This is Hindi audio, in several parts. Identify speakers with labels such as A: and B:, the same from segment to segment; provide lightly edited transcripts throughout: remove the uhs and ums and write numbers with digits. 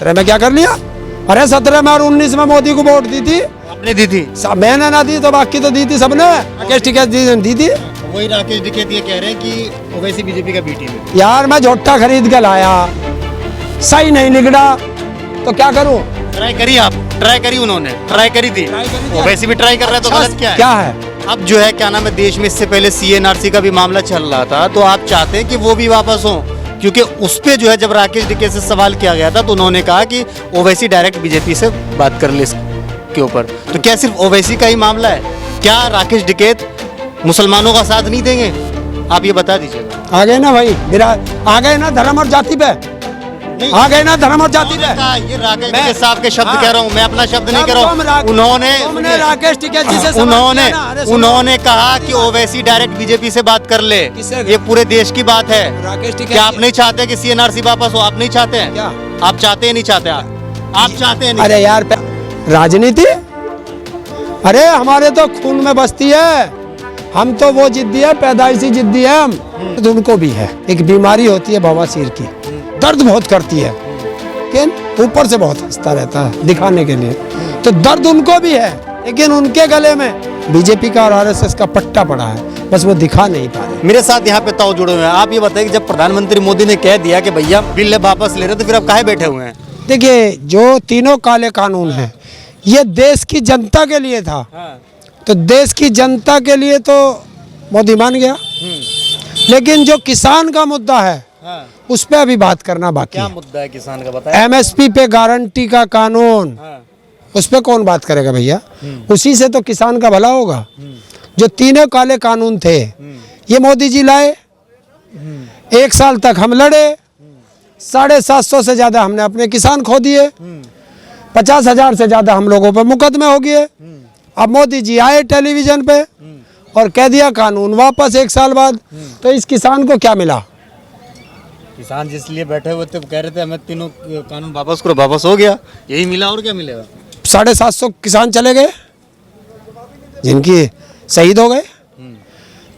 A: 17 में क्या कर लिया? अरे 17 में और 19 में मोदी को वोट दी थी।
B: आपने दी थी?
A: मैंने ना दी तो बाकी तो दी थी सबने। राकेश टिकैत दी थी।
B: वही राकेश टिकैत ये कह रहे हैं कि ओवैसी बीजेपी का बी टीम है।
A: यार मैं झोटा खरीद के लाया, सही नहीं निकला तो क्या करूं?
B: ट्राई करी आप? ट्राई करी उन्होंने? ट्राई करी थी? ओवैसी भी ट्राई कर रहा है तो गलत क्या है?
A: क्या है?
B: अब जो है क्या नाम है, देश में इससे पहले CNRC का भी मामला चल रहा था, तो आप चाहते हैं कि वो भी वापस हो? क्योंकि उस पे जो है जब राकेश टिकैत से सवाल किया गया था तो उन्होंने कहा कि ओवैसी डायरेक्ट बीजेपी से बात कर ले इसके ऊपर। तो क्या सिर्फ ओवैसी का ही मामला है? क्या राकेश टिकैत मुसलमानों का साथ नहीं देंगे? आप ये बता दीजिएगा।
A: आ गए ना भाई, आ गए ना धर्म और जाति पे, आ गए ना धर्म और जाति पे।
B: ये राकेश टिकैत साहब के शब्द कह रहा हूँ, मैं अपना शब्द नहीं कह रहा हूँ।
A: उन्होंने राकेश टिकैत जी से
B: उन्होंने कहा कि ओवैसी डायरेक्ट बीजेपी से बात कर ले। ये पूरे देश की बात है।
A: राकेश टिकैत
B: क्या आप नहीं चाहते कि CNRC वापस हो? आप नहीं चाहते हैं?
A: क्या
B: आप चाहते हैं? नहीं चाहते? आप चाहते हैं?
A: अरे यार राजनीति, अरे हमारे तो खून में बसती है। हम तो वो जिद्दी है, पैदाइशी जिद्दी है हम। तो उनको भी है, एक बीमारी होती है बवासीर की, दर्द बहुत करती है, लेकिन ऊपर से बहुत हंसता रहता है दिखाने के लिए। तो दर्द उनको भी है, लेकिन उनके गले में बीजेपी का और RSS का पट्टा पड़ा है, बस वो दिखा नहीं पा रहे।
B: मेरे साथ यहाँ पे ताऊ जुड़े हुए हैं। आप ये बताइए कि जब प्रधानमंत्री मोदी ने कह दिया कि भैया बिल वापस ले रहे, तो फिर आप काहे बैठे हुए हैं?
A: देखिए, जो तीनों काले कानून हैं ये देश की जनता के लिए था। तो देश की जनता के लिए तो मोदी मान गया, लेकिन जो किसान का मुद्दा है उस पे अभी बात करना बाकी
B: क्या
A: है।
B: मुद्दा है किसान का, बताया?
A: MSP पे गारंटी का कानून, उस पे कौन बात करेगा भैया? उसी से तो किसान का भला होगा। जो तीनों काले कानून थे ये मोदी जी लाए, 1 साल तक हम लड़े, 750 से ज्यादा हमने अपने किसान खो दिए, 50,000 से ज्यादा हम लोगों पे मुकदमे हो गए। अब मोदी जी आए टेलीविजन पे और कह दिया कानून वापस 1 साल बाद, तो इस किसान को क्या मिला?
B: किसान जिसलिए बैठे हुए थे कह रहे थे हमें तीनों कानून वापस करो, वापस हो गया, यही मिला। और क्या मिलेगा?
A: 750 किसान चले गए जिनकी शहीद हो गए,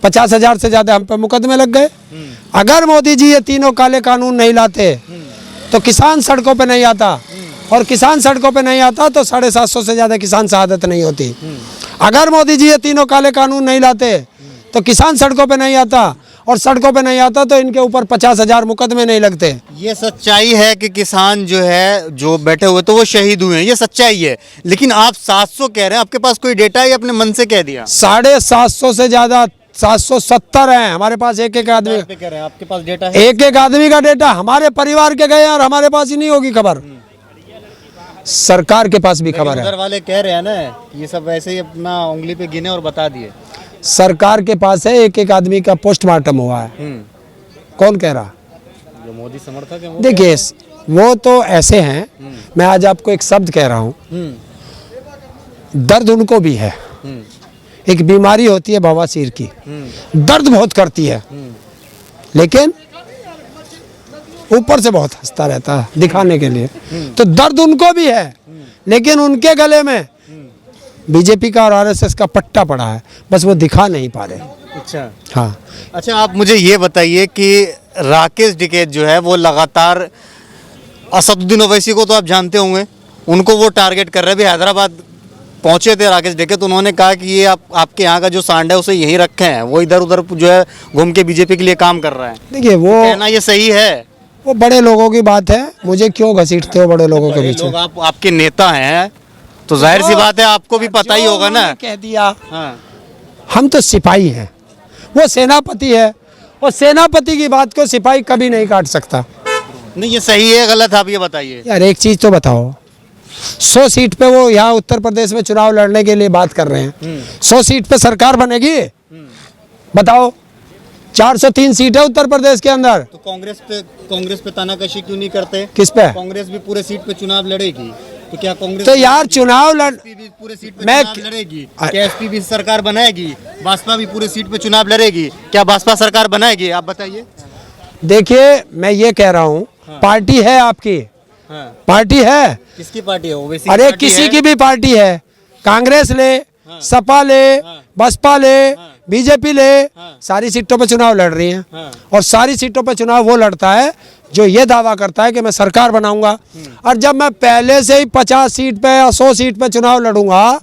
A: 50,000 से ज्यादा हम पे मुकदमे लग गए। अगर मोदी जी ये तीनों काले कानून नहीं लाते तो किसान सड़कों पे नहीं आता, और किसान सड़कों पे नहीं आता तो 750 से ज्यादा किसान शहादत नहीं होती। अगर मोदी जी ये तीनों काले कानून नहीं लाते तो किसान सड़कों पे नहीं आता, और सड़कों पे नहीं आता तो इनके ऊपर 50,000 मुकदमे नहीं लगते।
B: ये सच्चाई है कि किसान जो है जो बैठे हुए तो वो शहीद हुए हैं, ये सच्चाई है। लेकिन आप 700 कह रहे हैं, आपके पास कोई डेटा है या अपने मन से कह दिया?
A: 750 से ज्यादा 770 हैं हमारे पास। एक आदमी
B: कह रहे हैं, आपके पास डेटा है?
A: एक आदमी का डेटा हमारे परिवार के गए और हमारे पास ही नहीं होगी खबर, सरकार के पास भी खबर है।
B: उधर वाले कह रहे हैं ना ये सब वैसे ही अपना उंगली पे गिने और बता दिए।
A: सरकार के पास है, एक आदमी का पोस्टमार्टम हुआ है। कौन कह रहा?
B: जो मोदी समर्थक है वो।
A: देखिए, वो तो ऐसे हैं, मैं आज आपको एक शब्द कह रहा हूँ, दर्द उनको भी है, एक बीमारी होती है बवासीर की, दर्द बहुत करती है, लेकिन ऊपर से बहुत हंसता रहता है दिखाने के लिए। तो दर्द उनको भी है, लेकिन उनके गले में बीजेपी का और RSS का पट्टा पड़ा है, बस वो दिखा नहीं पा रहे।
B: अच्छा,
A: हाँ।
B: अच्छा, आप मुझे ये बताइए कि राकेश टिकैत जो है वो लगातार असदुद्दीन ओवैसी को तो आप जानते होंगे, उनको वो टारगेट कर रहे हैं। हैदराबाद पहुंचे थे राकेश टिकैत, उन्होंने कहा कि ये आपके यहाँ का जो सांड है उसे यहीं रखे हैं, वो इधर उधर जो है घूम के बीजेपी के लिए काम कर रहा है।
A: देखिए, वो
B: कहना ये सही है?
A: वो बड़े लोगों की बात है, मुझे क्यों घसीटते हो बड़े लोगों के बीच में?
B: आपके नेता हैं तो जाहिर सी बात है आपको भी पता ही होगा ना।
A: कह दिया।
B: हाँ।
A: हम तो सिपाही हैं, वो सेनापति है, और सेनापति की बात को सिपाही कभी नहीं काट सकता।
B: नहीं, ये सही है गलत, आप ये बताइए।
A: यार एक चीज तो बताओ, 100 सीट पे वो यहाँ उत्तर प्रदेश में चुनाव लड़ने के लिए बात कर रहे हैं, 100 सीट पे सरकार बनेगी? बताओ, 403 सीट है उत्तर प्रदेश के अंदर।
B: तो कांग्रेस पे तानाकशी क्यों नहीं करते?
A: किस पे?
B: कांग्रेस भी पूरे सीट पे चुनाव लड़ेगी, तो क्या कांग्रेस
A: तो यार चुनाव
B: भी पूरे सीट पे चुनाव लड़ेगी? क्या SP भी सरकार बनाएगी? भाजपा भी पूरे सीट पे चुनाव लड़ेगी? क्या भाजपा सरकार बनाएगी? आप बताइए।
A: देखिए, मैं ये कह रहा हूँ, पार्टी है आपकी। पार्टी है।
B: किसकी पार्टी है? ओवैसी?
A: अरे किसी की भी पार्टी है, कांग्रेस ले, सपा ले, बसपा ले, बीजेपी ले, सारी सीटों पे चुनाव लड़ रही हैं। और सारी सीटों पे चुनाव वो लड़ता है जो ये दावा करता है कि मैं सरकार बनाऊंगा। और जब मैं पहले से ही 50 सीट पे या 100 सीट पे चुनाव लड़ूंगा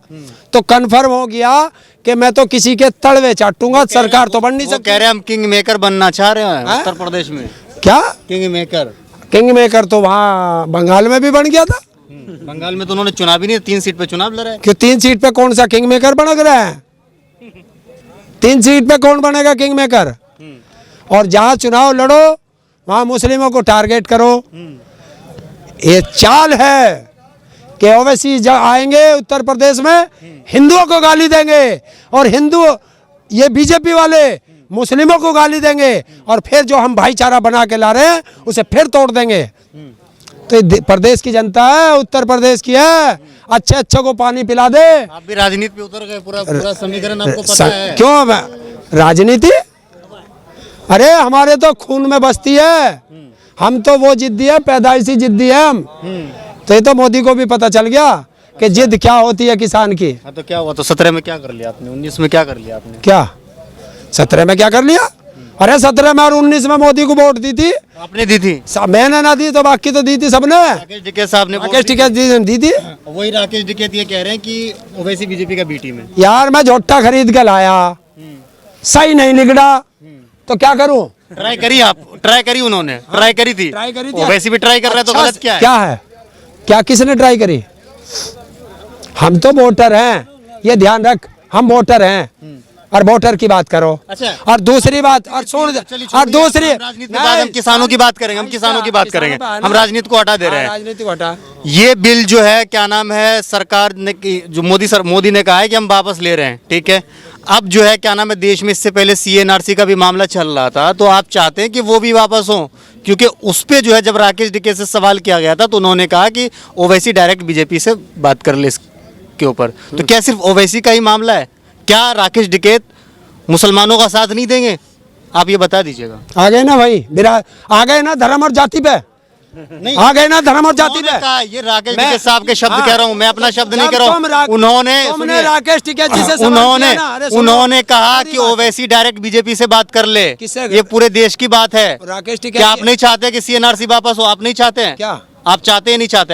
A: तो कन्फर्म हो गया कि मैं तो किसी के तड़वे चाटूंगा, सरकार तो बन नहीं सकती।
B: कह रहे हैं हम किंग मेकर बनना चाह रहे हैं उत्तर प्रदेश में।
A: क्या
B: किंग मेकर?
A: किंग मेकर तो वहाँ बंगाल में भी बन गया था।
B: बंगाल में तो उन्होंने चुनाव ही नहीं, 3 सीट पे चुनाव लड़ा है।
A: क्यों 3 सीट पे कौन सा किंग मेकर बन रहा है? 3 सीट पे कौन बनेगा किंग मेकर? और जहाँ चुनाव लड़ो वहाँ मुस्लिमों को टारगेट करो। ये चाल है कि ओवैसी जब आएंगे उत्तर प्रदेश में हिंदुओं को गाली देंगे और हिंदू ये बीजेपी वाले मुस्लिमों को गाली देंगे और फिर जो हम भाईचारा बना के ला रहे हैं उसे फिर तोड़ देंगे। तो ये प्रदेश की जनता है, उत्तर प्रदेश की है, अच्छे अच्छे को पानी पिला दे।
B: आप भी राजनीति पे उतर गए, पूरा समीकरण आपको पता है।
A: क्यों राजनीति? अरे हमारे तो खून में बसती है, हम तो वो जिद्दी है, पैदाइशी जिद्दी है हम। तो ये तो मोदी को भी पता चल गया कि जिद क्या होती है किसान की।
B: हाँ तो क्या हुआ? तो 17 में क्या कर लिया आपने? 19 में क्या कर लिया आपने?
A: क्या 17 में क्या कर लिया? अरे 17 में और 19 में मोदी को वोट दी थी।
B: आपने दी थी?
A: मैंने ना दी तो बाकी तो दी थी सबने।
B: राकेश टिकैत साहब ने
A: राकेश टिकैत दी थी।
B: वही राकेश टिकैत ये कह रहे हैं कि ओवैसी बीजेपी का बी टीम है।
A: यार मैं झोट्टा खरीद के लाया, सही नहीं निकला तो क्या करूं?
B: ट्राई करी आप? ट्राई करी उन्होंने? ट्राई करी थी?
A: ट्राई करी थी।
B: ओवैसी भी ट्राई कर रहा है तो गलत क्या है?
A: क्या है? क्या किसने ट्राई करी? हम तो वोटर हैं, ये ध्यान रख, हम वोटर हैं और वोटर की बात करो।
B: अच्छा।
A: और दूसरी बात और सुन, और दूसरी
B: राजनीति के बाद हम किसानों की बात करेंगे, हम किसानों की बात करेंगे। हम राजनीति को हटा दे रहे हैं।
A: राजनीति को हटा।
B: ये बिल जो है क्या नाम है, सरकार ने जो मोदी ने कहा है कि हम वापस ले रहे हैं, ठीक है। अब जो है क्या नाम है, देश में इससे पहले CNRC का भी मामला चल रहा था, तो आप चाहते हैं कि वो भी वापस हो? क्योंकि उस पे जो है जब राकेश टिकैत से सवाल किया गया था तो उन्होंने कहा कि ओवैसी डायरेक्ट बीजेपी से बात कर ले इसके ऊपर। तो क्या सिर्फ ओवैसी का ही मामला है? क्या राकेश टिकैत मुसलमानों का साथ नहीं देंगे? आप ये बता दीजिएगा।
A: आ गए ना भाई, आ गए ना धर्म और जाति पे, आ गए ना धर्म और जाति पे।
B: ये राकेश टिकैत साहब के शब्द कह रहा हूँ मैं, अपना शब्द नहीं कह रहा हूँ। उन्होंने
A: राकेश टिकैत जी से
B: उन्होंने कहा कि ओवैसी डायरेक्ट बीजेपी से बात कर ले। ये पूरे देश की बात है।
A: राकेश टिकैत,
B: क्या आप नहीं चाहते कि CNRC वापस हो? आप नहीं चाहते हैं?
A: क्या
B: आप चाहते हैं? नहीं चाहते?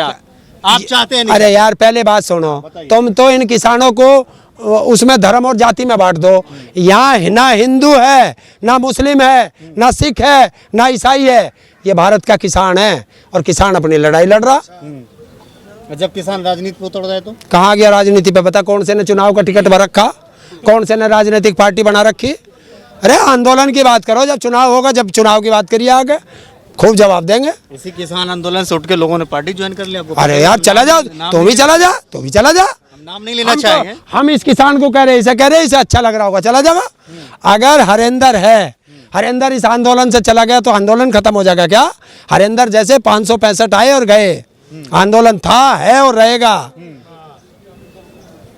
B: आप चाहते हैं?
A: अरे यार पहले बात सुनो, तुम तो इन किसानों को उसमें धर्म और जाति में बांट दो। यहाँ ना हिंदू है, ना मुस्लिम है, ना सिख है, ना ईसाई है, ये भारत का किसान है और किसान अपनी लड़ाई लड़ रहा।
B: जब किसान राजनीति पे उतर जाए तो
A: कहाँ गया राजनीति पे? पता कौन से ने चुनाव का टिकट भर रखा, कौन से ने राजनीतिक पार्टी बना रखी? अरे आंदोलन की बात करो, जब चुनाव होगा, जब चुनाव की बात करिए आगे खूब जवाब देंगे।
B: इसी किसान आंदोलन से उठ के लोगों ने पार्टी ज्वाइन कर लिया।
A: अरे यार चला जाओ, तुम भी चला जा, तुम भी चला जा।
B: नाम नहीं लेना चाहेंगे।
A: हम इस किसान को कह रहे हैं, इसे कह रहे हैं, इसे अच्छा लग रहा होगा चला जाएगा। अगर हरेंद्र है, हरेंद्र इस आंदोलन से चला गया तो आंदोलन खत्म हो जाएगा क्या? हरेंद्र जैसे 565 आए और गए, आंदोलन था, है और रहेगा।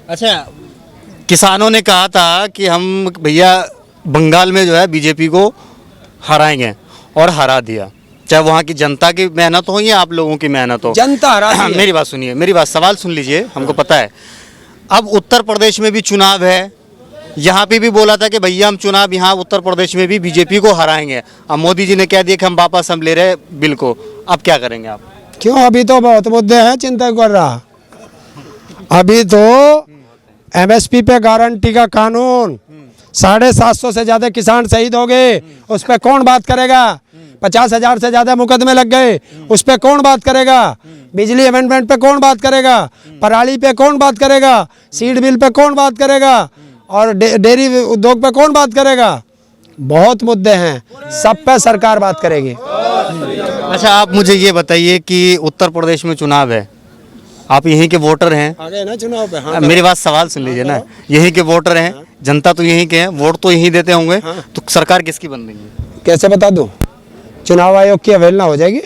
B: अच्छा, किसानों ने कहा था कि हम भैया बंगाल में जो है बीजेपी को हराएंगे और हरा दिया, चाहे वहाँ की जनता की मेहनत हो या आप लोगों की मेहनत हो।
A: जनता हरा दी है।
B: मेरी बात सुनिए, मेरी बात, सवाल सुन लीजिए, हमको पता है। अब उत्तर प्रदेश में भी चुनाव है, यहाँ पे भी बोला था कि भैया हम चुनाव यहाँ उत्तर प्रदेश में भी बीजेपी को हराएंगे। अब मोदी जी ने कह दिया कि हम वापस हम ले रहे बिल को। अब क्या करेंगे आप?
A: क्यों? अभी तो बहुत मुद्दे हैं, चिंता कर रहा। अभी तो MSP पे गारंटी का कानून, 750 से ज्यादा किसान शहीद हो गए, उस पर कौन बात करेगा? 50,000 से ज्यादा मुकदमे लग गए, उस पर कौन बात करेगा? बिजली अमेंडमेंट पे कौन बात करेगा? पराली पे कौन बात करेगा? सीड बिल पे कौन बात करेगा? और डेयरी उद्योग पे कौन बात करेगा? बहुत मुद्दे हैं, सब पे सरकार बात करेगी।
B: अच्छा, आप मुझे ये बताइए कि उत्तर प्रदेश में चुनाव है, आप यहीं के वोटर हैं।
A: आ गए ना चुनाव पे? हाँ,
B: मेरी बात, सवाल सुन लीजिए ना, यहीं के वोटर हैं, जनता तो यहीं के हैं, वोट तो यहीं देते होंगे, तो सरकार किसकी बन रही है?
A: कैसे बता दूं? चुनाव आयोग की अवहेलना हो जाएगी।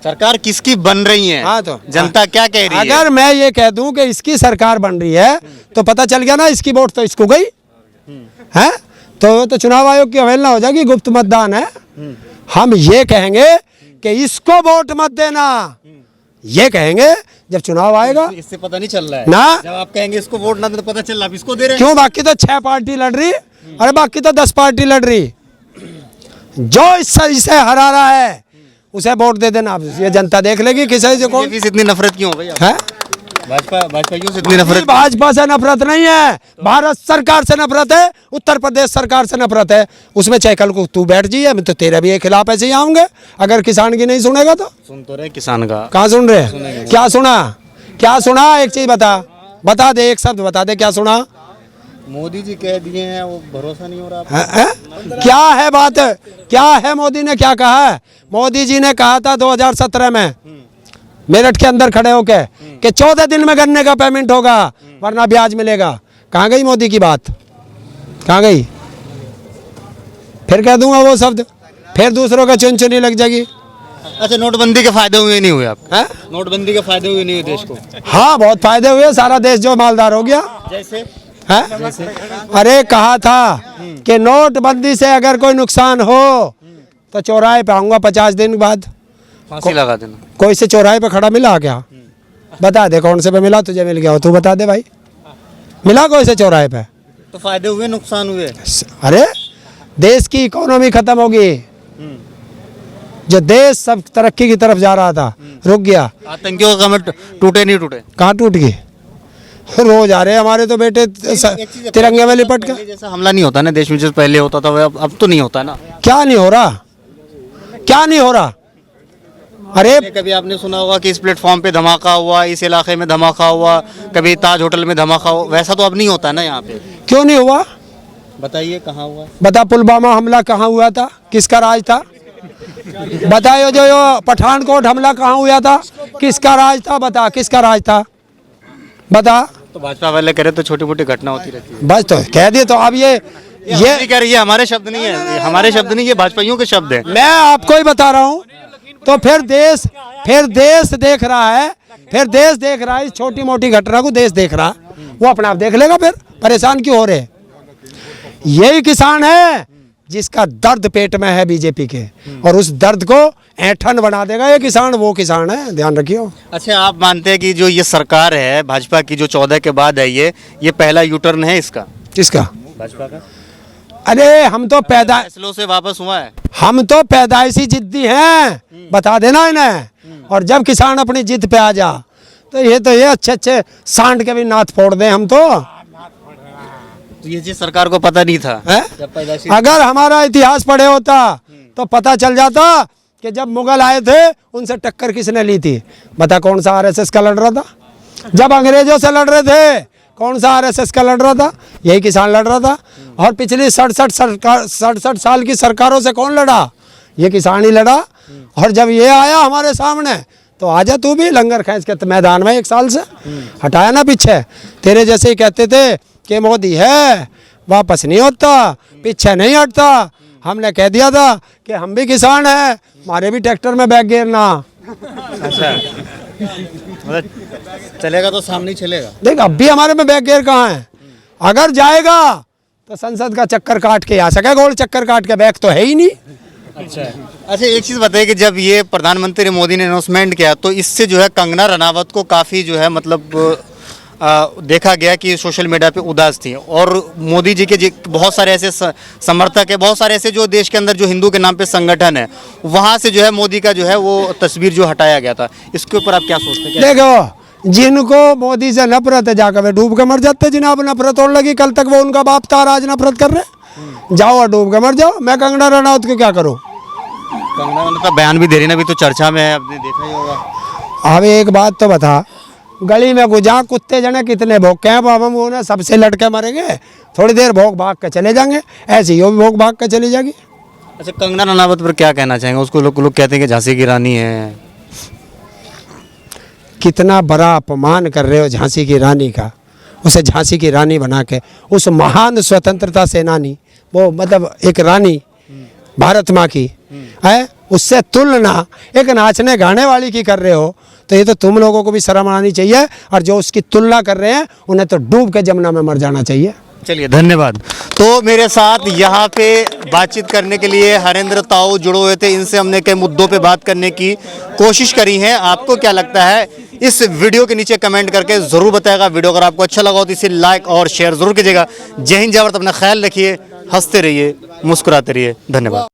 B: सरकार किसकी बन रही है?
A: हाँ, तो
B: जनता क्या कह रही है?
A: अगर मैं ये कह दूं कि इसकी सरकार बन रही है तो पता चल गया ना, इसकी वोट तो इसको गई है, तो चुनाव आयोग की अवहेलना हो जाएगी, गुप्त मतदान है। हम ये कहेंगे कि इसको वोट मत देना, ये कहेंगे जब चुनाव आएगा
B: इससे पता नहीं चल रहा है
A: ना।
B: जब आप कहेंगे इसको वोट ना दे तो पता चल रहा है, आप इसको दे रहे हैं।
A: क्यों? बाकी तो 6 पार्टी लड़ रही, अरे बाकी तो 10 पार्टी लड़ रही। जो इसे हरा रहा है उसे वोट दे देना। आप ये जनता देख लेगी किसी से कौन।
B: बीजेपी से इतनी नफरत क्यों हो गई
A: है।
B: भाजपा क्यों से इतनी नफरत?
A: भाजपा से नफरत नहीं है, भारत सरकार से नफरत है, उत्तर प्रदेश सरकार से नफरत है। उसमें चाहे कल को तू बैठ जाइए, मैं तो तेरे भी खिलाफ ऐसे ही आऊंगे अगर किसान की नहीं सुनेगा तो।
B: सुन तो रहे किसान का।
A: कहाँ सुन रहे? क्या सुना? क्या सुना? एक चीज बता दे, एक शब्द बता दे, क्या सुना?
B: मोदी जी कह दिए हैं, वो भरोसा नहीं हो रहा आपको?
A: है? क्या है बात? क्या है? मोदी ने क्या कहा है? मोदी जी ने कहा था 2017 में मेरठ के अंदर खड़े होके कि 14 दिन में गन्ने का पेमेंट होगा वरना ब्याज मिलेगा। कहाँ गई मोदी की बात? कहाँ गई? फिर कह दूंगा वो शब्द, फिर दूसरों का चुनचुनी लग जाएगी।
B: अच्छा, नोटबंदी के फायदे हुए नहीं हुए आप?
A: हैं?
B: नोटबंदी के फायदे हुए नहीं हुए देश को?
A: हाँ, बहुत फायदे हुए, सारा देश जो मालदार हो गया।
B: जैसे
A: है? अरे कहा था कि नोटबंदी से अगर कोई नुकसान हो तो चौराहे पे आऊंगा 50 दिन बाद।
B: फांसी लगा देना।
A: कोई से चौराहे पे खड़ा मिला क्या? बता दे कौन से पे मिला, तुझे मिल गया हो तू बता दे भाई, मिला कोई से चौराहे पे?
B: तो फायदे हुए नुकसान हुए?
A: अरे देश की इकोनॉमी खत्म होगी, जो देश सब तरक्की की तरफ जा रहा था रुक गया।
B: आतंकियों का कमर टूटे नहीं टूटे?
A: कहाँ टूट गई? रोज आ रहे हमारे तो बेटे तिरंगे में लिपट कर।
B: जैसा हमला नहीं होता ना देश में, जैसे पहले होता था, अब तो नहीं होता ना।
A: क्या नहीं हो रहा? क्या नहीं हो रहा? अरे
B: कभी आपने सुना होगा कि इस प्लेटफॉर्म पे धमाका हुआ, इस इलाके में धमाका हुआ, कभी ताज होटल में धमाका हुआ, वैसा तो अब नहीं होता ना यहाँ पे।
A: क्यों नहीं हुआ?
B: बताइए कहाँ हुआ?
A: बता, पुलवामा हमला कहाँ हुआ था? किसका राज था? बताओ, जो पठानकोट हमला कहाँ हुआ था? किसका राज था? बता, किसका राज था? बता।
B: तो भाजपा वाले कह रहे तो छोटी मोटी घटना होती रहती है।
A: बस तो कह दिए। तो अब ये
B: कह रही है, हमारे शब्द नहीं है, ये हमारे शब्द नहीं, ये भाजपाइयों के शब्द है।
A: मैं आपको ही बता रहा हूँ। तो फिर देश देख रहा है, फिर देश देख रहा है इस छोटी मोटी घटना को, देश देख रहा, वो अपने आप देख लेगा। फिर परेशान क्यों हो रहे? यही किसान है जिसका दर्द पेट में है बीजेपी के, और उस दर्द को ऐंठन बना देगा ये किसान। वो किसान है, ध्यान रखियो।
B: अच्छा, आप मानते हैं कि जो ये सरकार है भाजपा की, जो 14 के बाद है, ये पहला यू टर्न है इसका?
A: किसका?
B: भाजपा का।
A: अरे हम तो
B: फैसलों से वापस हुआ है।
A: हम तो पैदाइशी जिद्दी हैं, बता देना इन्हें। और जब किसान अपनी जिद पे आ जा तो ये अच्छे सांड के भी नाथ फोड़ दें हम तो
B: ये चीज सरकार को पता नहीं था।
A: अगर हमारा इतिहास पढ़े होता तो पता चल जाता कि जब मुगल आए थे उनसे टक्कर किसने ली थी। बता, कौन सा आरएसएस का लड़ रहा था? जब अंग्रेजों से लड़ रहे थे कौन सा आरएसएस का लड़ रहा था? यही किसान लड़ रहा था। और पिछली 67 साल की सरकारों से कौन लड़ा? ये किसान ही लड़ा। और जब ये आया हमारे सामने तो आजा तू भी लंगर खींच के मैदान में 1 साल से हटाया ना पीछे। तेरे जैसे ही कहते थे कि मोदी है वापस नहीं होता, पीछे नहीं हटता। हमने कह दिया था कि हम भी किसान हैं, हमारे भी ट्रैक्टर में बैग गिरना।
B: अच्छा, मतलब चलेगा तो सामने ही चलेगा।
A: देख, अब भी हमारे में बैग गियर कहाँ है? अगर जाएगा तो संसद का चक्कर काट के आ सके, गोल चक्कर काट के, बैग तो है ही नहीं।
B: अच्छा, एक चीज़ बताइए कि जब ये प्रधानमंत्री मोदी ने अनाउंसमेंट किया तो इससे जो है कंगना रनावत को काफ़ी जो है मतलब देखा गया कि सोशल मीडिया पे उदास थी, और मोदी जी के बहुत सारे ऐसे समर्थक है, बहुत सारे ऐसे जो देश के अंदर जो हिंदू के नाम पे संगठन है, वहाँ से जो है मोदी का जो है वो तस्वीर जो हटाया गया था। इसके ऊपर आप क्या सोचते हैं?
A: देखो, जिनको मोदी से नफरत है जाकर वे डूब के मर जाते। जिन्हें अब नफरत और लगी, कल तक वो उनका बाप था, आज नफरत कर रहे। जाओ और डूब के मर जाओ। मैं कंगना रनावत को क्या करूँ?
B: कंगना रनावत का बयान भी दे रही ना, अभी तो चर्चा में है, आपने देखा ही होगा।
A: अब एक बात तो बता, गली में गुजा कुत्ते जने कितने भोंके हैं, अब हम वो ना सबसे लटके मरेंगे? थोड़ी देर भोग भाग के चले जाएंगे, ऐसे ही वो भी भोग भाग के चली जाएगी।
B: अच्छा, कंगना रनावत पर क्या कहना चाहेंगे? उसको लोग कहते हैं कि झांसी की रानी है।
A: कितना बड़ा अपमान कर रहे हो झांसी की रानी का। उसे झांसी की रानी बना के, उस महान स्वतंत्रता सेनानी, वो मतलब एक रानी भारत माँ की है, उससे तुलना एक नाचने गाने वाली की कर रहे हो, तो ये तो तुम लोगों को भी शर्म आनी चाहिए। और जो उसकी तुलना कर रहे हैं उन्हें तो डूब के जमुना में मर जाना चाहिए।
B: चलिए धन्यवाद। तो मेरे साथ यहाँ पे बातचीत करने के लिए हरेंद्र ताऊ जुड़े हुए थे। इनसे हमने कई मुद्दों पे बात करने की कोशिश करी है। आपको क्या लगता है इस वीडियो के नीचे कमेंट करके ज़रूर बताएगा। वीडियो अगर आपको अच्छा लगा हो तो इसे लाइक और शेयर ज़रूर कीजिएगा। जय हिंद जय भारत, अपना ख्याल रखिए, हंसते रहिए, मुस्कुराते रहिए। धन्यवाद।